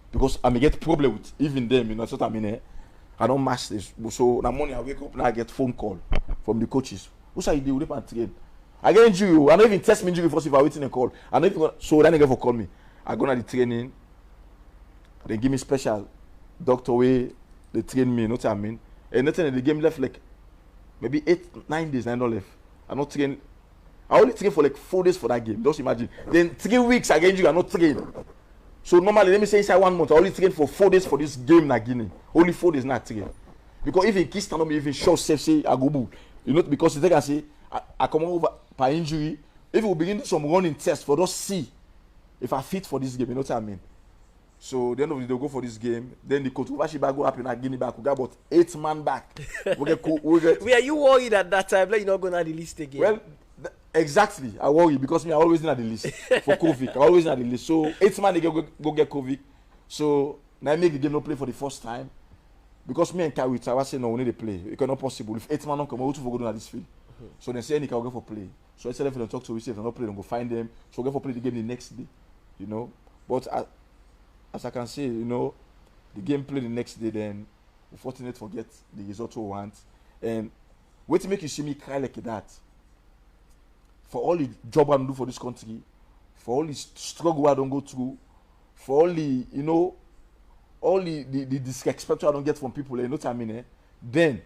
because I may get problem with even them. You know, that's what I mean. Eh? I don't master this. So now morning I wake up now I get phone call from the coaches. Who say you do and train? I get injury. I don't even test me injury first if I waiting a call. I don't even so then they get for call me. I go to the training. They give me special doctor way. They train me. You know what I mean? And nothing. The game left like maybe 8-9 days. I don't left. I'm not training. I only train for like 4 days for that game. Just imagine. Then 3 weeks again you are not trained. So normally let me say inside 1 month I only train for 4 days for this game na Guinea. Only 4 days not train. Because if in Kistan me even show safe say I go boo. You know because they can say I come over by injury. If we begin some running test for just see if I fit for this game, you know what I mean? So the end of the day they'll go for this game. Then the controversy back go up in a Guinea back. We got about 8 man back. Were you worried at that time that you're not gonna release the game? Well, exactly. I worry because me I always in at the list for COVID. I always in at the list. So 8 man they go get COVID. So now I make the game not play for the first time. Because me and Kawit I was saying no, we need to play. It cannot possible. If 8 man don't come, we to go down at this field. So they say any can go for play. So I said if they don't talk to we say if they don't play, they go find them. So go for play the game the next day. You know. But as I can say, you know, the game played the next day, then we fortunately forget the result we want. And wait to make you see me cry like that. For all the job I do for this country, for all the struggle I don't go through, for all the, you know, all the disrespect I don't get from people, you know what I mean? Then,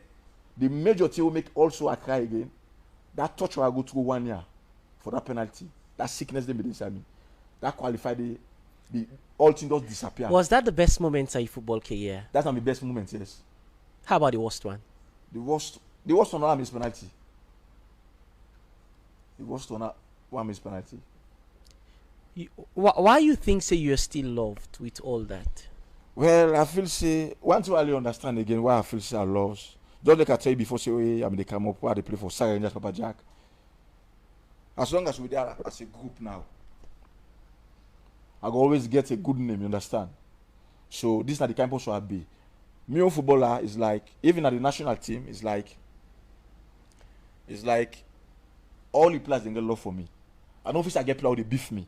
the major thing will make also I cry again. That torture I go through 1 year for that penalty, that sickness they made inside me, that qualified the all things just disappear. Was that the best moment of your football career? That's not the best moment, yes. How about the worst one? The worst one I miss penalty. The worst one I miss penalty. Why you think say you're still loved with all that? Well, I feel say once you really understand again why I feel say I lost. Just like I tell you before, say I mean they come up where they play for Sarah Rangers, Papa Jack. As long as we're there as a group now, I go always get a good name, you understand? So this is not the kind of person I be. Me own footballer is like, even at the national team, it's like all the players they get love for me. I don't feel I get players they beef me.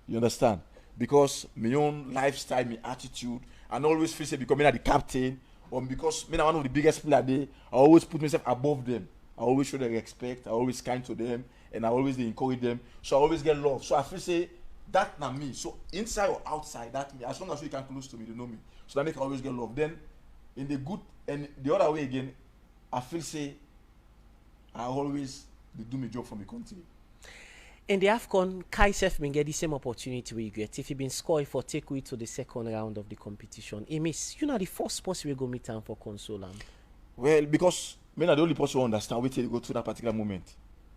You understand? Because my own lifestyle, my attitude, and always feel say becoming the captain, or because me one of the biggest players there, I always put myself above them. I always show them respect, I always kind to them, and I always encourage them. So I always get love. So I feel say that not me. So inside or outside, that me. As long as you can close to me, you know me. So that make I always get love. Then in the good and the other way again, I feel say I always do my job for my country. In the AFCON, Kai Sef been get the same opportunity we get. If he been scored for take away to the second round of the competition, he miss. You know the first person we go meet him for console him. Well, because me not the only person who understand wait till go through that particular moment.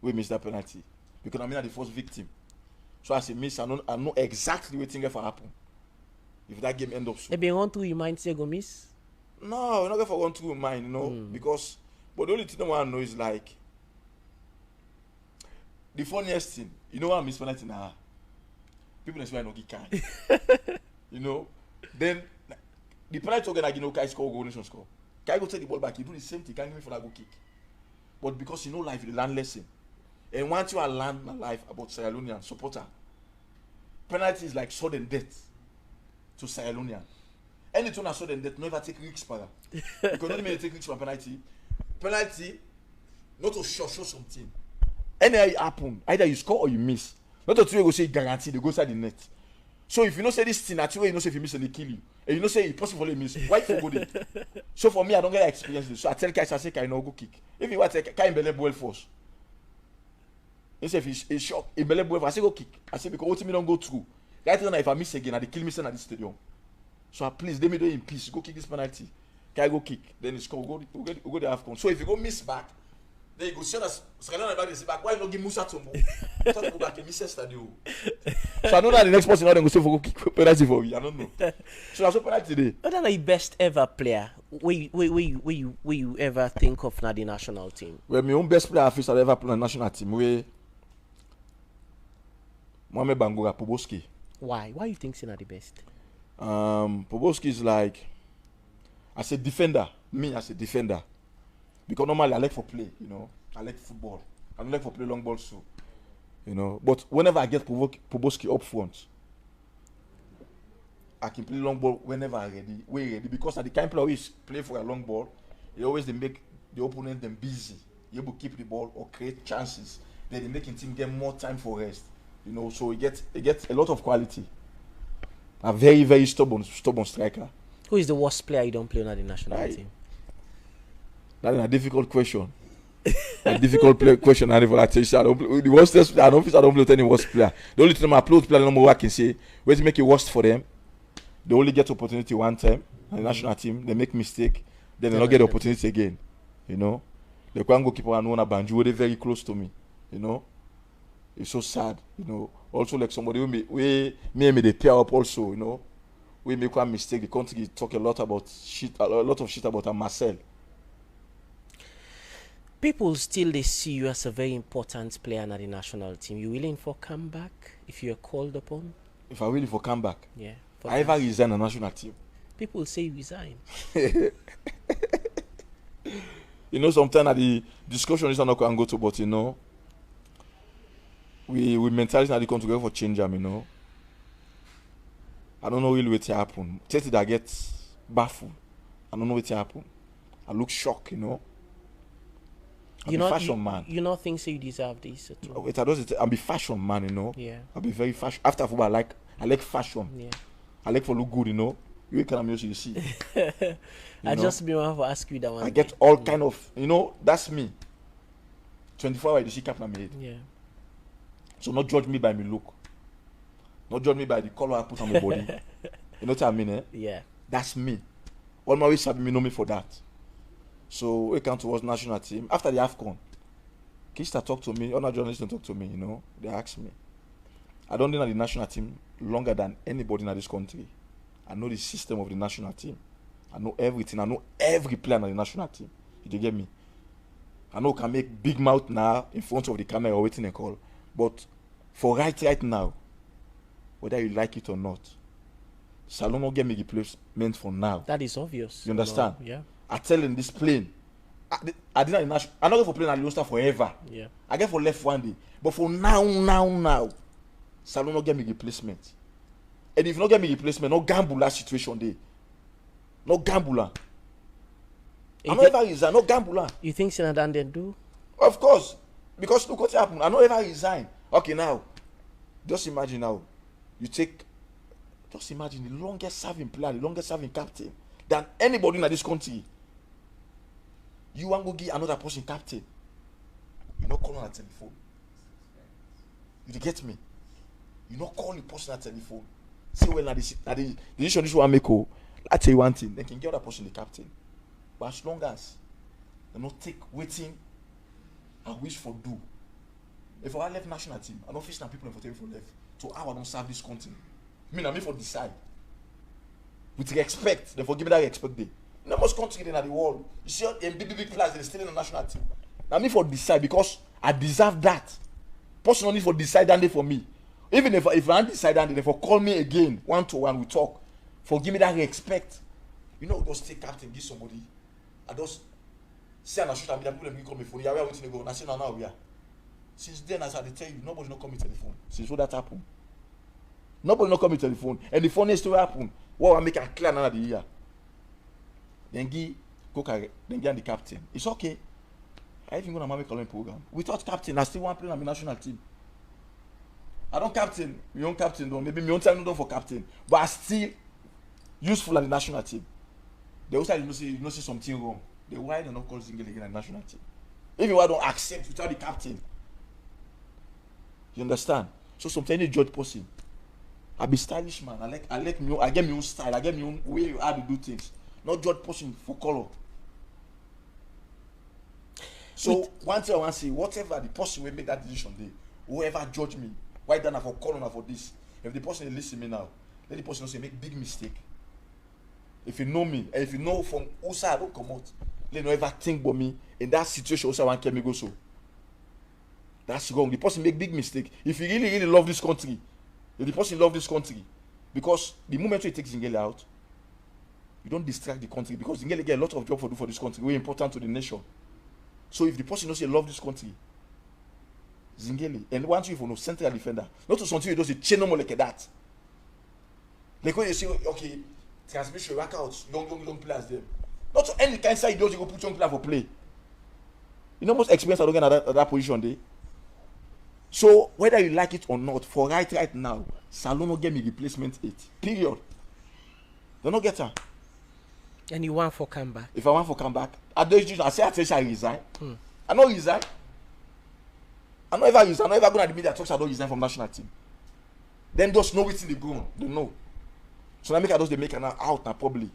We miss that penalty. Because I'm not the first victim. So as a miss, I know exactly what thing for happen. If that game end up so. He been run through your mind say go miss? No, we're not going for run through your mind, you know. Because but the only thing I want to know is like the funniest thing, you know what I miss penalty now? People that's why I no get Kai. You know? Then the penalty again, you know, Kai score goal, nation score. Kai go take the ball back, he do the same thing, can't give me for that go kick. But because you know life, you learn lesson. And once you learn my life about Sierra Leonean supporter, penalty is like sudden death to Sierra Leonean. Anything as sudden death, never take risks para. Because not even take risks for penalty. Penalty, not to show something. Anything happen, either you score or you miss. Not to go say guarantee they go inside the net. So if you know say this thing, actually you know say if you miss and they kill you, and you know say it's possible to miss, why for go there? So for me, I don't get experience this. So I tell guys, I say I no go kick. If you want to take Kai Mbele ball force. He say if he shock, Mbele ball force, I say go kick. I say because what me don't go through. Right now if I miss again, I they kill me at this stadium. So please let me do it in peace. Go kick this penalty. Kai go kick, then he score. Go the AFCON. So if you go miss back, then you go see us. So back. Why not give Musa Tombo? Talk go back and miss stadium. So I know that the next person now go say for go kick penalty for me. I don't know. So that's what penalty today. What are the best ever player you ever think of na the national team? Well, my own best player I ever played on the national team. We Mohamed Bangura, Poboski. Why? Why you think he's not the best? Poboski is like as a defender. Me as a defender. Because normally I like for play, you know. I like football. I don't like for play long ball so. You know. But whenever I get Poboski up front, I can play long ball whenever I'm ready. We're ready. Because at the kind of player always play for a long ball, they always make the opponent them busy. You able to keep the ball or create chances. Then they making team get more time for rest. You know, so it gets a lot of quality. A very, very stubborn striker. Who is the worst player you don't play on the national team? That's a difficult question. A difficult question. I never tell you. I don't play. The worst. I don't play with any worst player. The only time I play with player number one I can say, where to make it worst for them. They only get opportunity one time. And the national team, they make mistake, then they don't get the opportunity again. You know, they can't go keep on one Banjo. They're very close to me. You know, it's so sad. You know, also like somebody who me they pair up also. You know, we make one mistake. The country talk a lot of shit about Marcel. People still they see you as a very important player in the national team. You willing for comeback if you are called upon? If I willing for comeback? Yeah. I ever resign the national team. People say resign. You know, sometimes the discussion is not going to go to, but you know, we mentality now they come together for change them, you know. I don't know really what will happen. Tell that I get baffled. I don't know what will happen. I look shocked, you know. I'm a fashion man. You not think so you deserve this at all? Wait, I'm a fashion man, you know. Yeah. I'll be very fashion. After football, I like fashion. Yeah. I like for look good, you know. You can music, you see. I just been want to ask you that one. I get all kind of, you know, that's me. 24 hours, you see cap on my head. Yeah. So not judge me by my look. Not judge me by the color I put on my body. You know what I mean, eh? Yeah. That's me. All my ways have me know me for that. So we come towards national team. After the AFCON, Kista talk to me, other journalists don't talk to me, you know. They ask me. I don't know the national team longer than anybody in this country. I know the system of the national team. I know everything. I know every player on the national team. You get me? I know I can make big mouth now in front of the camera or waiting a call. But for right now, whether you like it or not, Salon will get me replacement for now. That is obvious. You understand? Yeah. I tell him this plane. I didn't national. I'm not going for playing at the Lone forever. Yeah. I get for left one day. But for now, Salon will get me replacement. And if you not get me replacement, no gambler situation there. No gambler. I don't ever resign, no gambler. You think Senadan then do? Of course. Because look what happened. I don't ever resign. Okay, now. Just imagine now. Just imagine the longest serving player, the longest serving captain than anybody in this country. You want to give another person captain. You not call on a telephone. You get me? You not call the person on telephone. Say, well, now the decision this one make, I tell you one thing, they can get other person the captain. But as long as they not take waiting and wish for do. If I left national team, I don't face now people for table for left. So how I don't serve this country. I me for decide. With respect, they forgive me that respect day. No most country in the world. You see all them big players they're still in the national team. Now me for decide because I deserve that. Personally for decide and day for me. Even if I decide and they for call me again, 1-to-1, we talk. For give me that respect. You know, just take captain, give somebody. I just say on a social media, people call me phone. Yeah, we are waiting to go. And I say now we are. Since then, as I tell you, nobody not call me telephone. Since what that happened. Nobody not call me telephone. And the funniest to happen, what I make a clear another year. Then give the captain. It's okay. I even go to my calling program. Without captain, I still want to play on the national team. I don't captain, my own captain though. Maybe my own time not for captain, but I still useful on the national team. They also you know see something wrong. They why they not call Zangalay again on the national team. Even I don't accept without the captain. You understand? So sometimes you judge person. I be stylish man. I like me. I get my own style. I get my own way how to do things. Not judge person for color. So one thing I want to say, whatever the person will make that decision day, whoever judge me, why don't I for color or for this? If the person listen to me now, let the person say make big mistake. If you know me, and if you know from who side I don't come out, let no ever think about me in that situation. Also, I want to me go so. That's wrong. The person make big mistake. If you really, really love this country, if the person love this country, because the moment you take Zangalay out, you don't distract the country because Zangalay get a lot of job for do for this country, very important to the nation. So if the person knows you love this country, Zangalay, and once you for no central defender, not to something you do say chain no more like that. Like when you say okay, transmission workouts, young players them. Not to any kind side you go put young player for play. You know most experience I don't get at that position there. So whether you like it or not, for right now, Salon will get me replacement 8. Period. They don't get her. And you want for comeback? If I want for comeback, I say I resign. I don't resign. I don't ever resign. I don't ever go to the media talks I don't resign from national team. Then just know what's in the ground. They know. So I make those they make an out in public.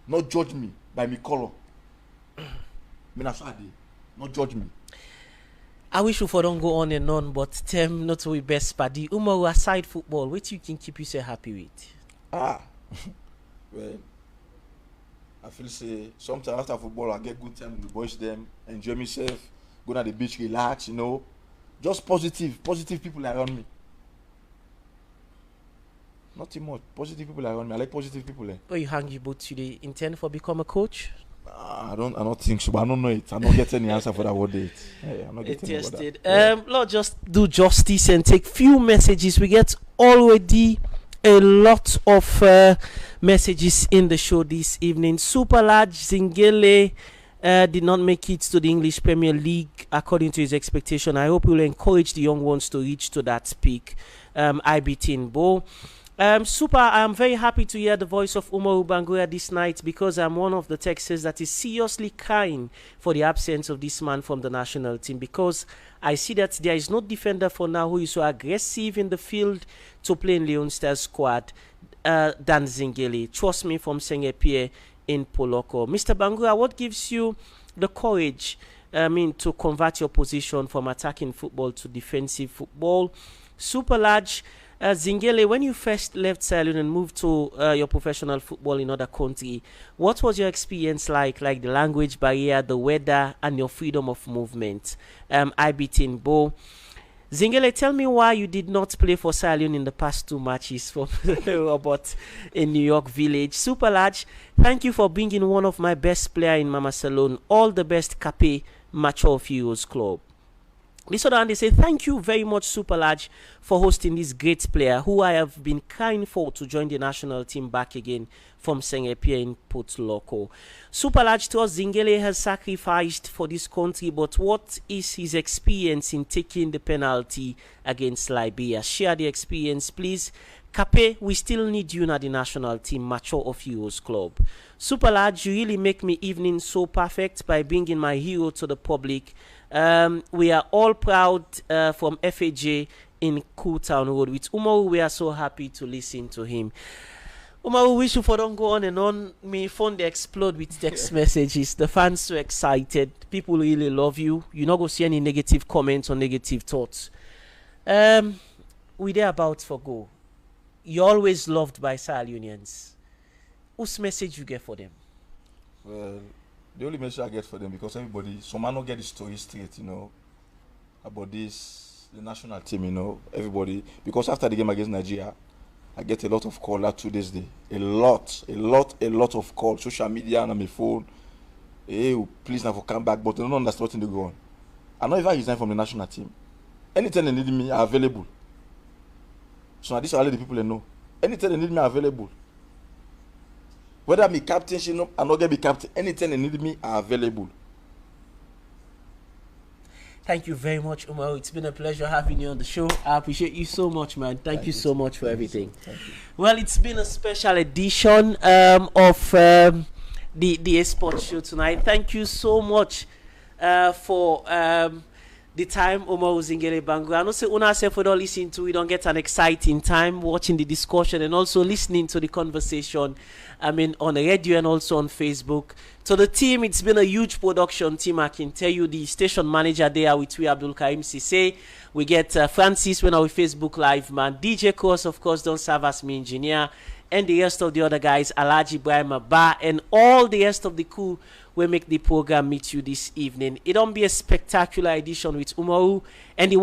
Not judge me by me color. Me not judge me. I wish you for don't go on and on, but them not we best buddy. Umaru, aside football, what you can keep yourself happy with? Well, I feel say sometimes after football I get good time with the boys them, enjoy myself, go to the beach, relax, you know. Just positive people around me. Nothing much. Positive people around me. I like positive people. But you hang your boot today. Intend for become a coach? I don't think so, but I don't know it. I don't get any answer for that word date. I'm not getting it. Lord, just do justice and take few messages. We get already a lot of messages in the show this evening. Super large Zangalay did not make it to the English Premier League according to his expectation. I hope he will encourage the young ones to reach to that peak. IB Tinbo. Super, I'm very happy to hear the voice of Umaru Bangura this night, because I'm one of the Texans that is seriously crying for the absence of this man from the national team, because I see that there is no defender for now who is so aggressive in the field to play in Leon Stars squad than Zangalay. Trust me, from Sengepie in Poloko. Mr. Bangura, what gives you the courage to convert your position from attacking football to defensive football? Super large. Zangalay, when you first left Sierra Leone and moved to your professional football in other country, what was your experience like the language barrier, the weather, and your freedom of movement? IB Tinbo. Zangalay, tell me why you did not play for Sierra Leone in the past 2 matches for Robert in New York Village. Super large, thank you for bringing one of my best player in Mama Salone. All the best, Cape Mature of Heroes Club. This other one, they say, thank you very much, Super Large, for hosting this great player who I have been crying for to join the national team back again from Sengepie in Port Loco. Super Large to us, Zangalay has sacrificed for this country, but what is his experience in taking the penalty against Liberia? Share the experience, please. Cape, we still need you at the national team, Mature of Heroes Club. Super Large, you really make me evening so perfect by bringing my hero to the public. We are all proud from FAJ in Cool Town Road. With Umaru, we are so happy to listen to him. Umaru, wish you for don't go on and on. My phone they explode with text messages. The fans so excited. People really love you. You not go see any negative comments or negative thoughts. We there about for go. You're always loved by Sierra Leoneans. Whose message you get for them? Well, the only message I get for them, because everybody, some man don't get the story straight, about this, the national team, everybody. Because after the game against Nigeria, I get a lot of calls that 2 days. A lot of calls, social media and on my phone. Hey, please now for come back, but they don't understand what they go on. I know if I resign from the national team, anytime they need me, I'm available. So now these are all the people they know. Anytime they need me, I'm available. Whether I'm captain, I'm not going to be captain. Anytime they need me, I'm available. Thank you very much, Umaru. It's been a pleasure having you on the show. I appreciate you so much, man. Thank you so much for everything. Thank you. Well, it's been a special edition of the Sports Show tonight. Thank you so much for the time Umaru Zangalay Bangura. I know say una self we don't listen to, we don't get an exciting time watching the discussion and also listening to the conversation. On the radio and also on Facebook. To the team, it's been a huge production team. I can tell you, the station manager there with we Abdul Karim Sise. We get Francis when our Facebook Live man. DJ Cross, of course, don't serve as me engineer. And the rest of the other guys, Alaji Ibrahim Abba, and all the rest of the crew will make the program meet you this evening. It don't be a spectacular edition with Umaru and the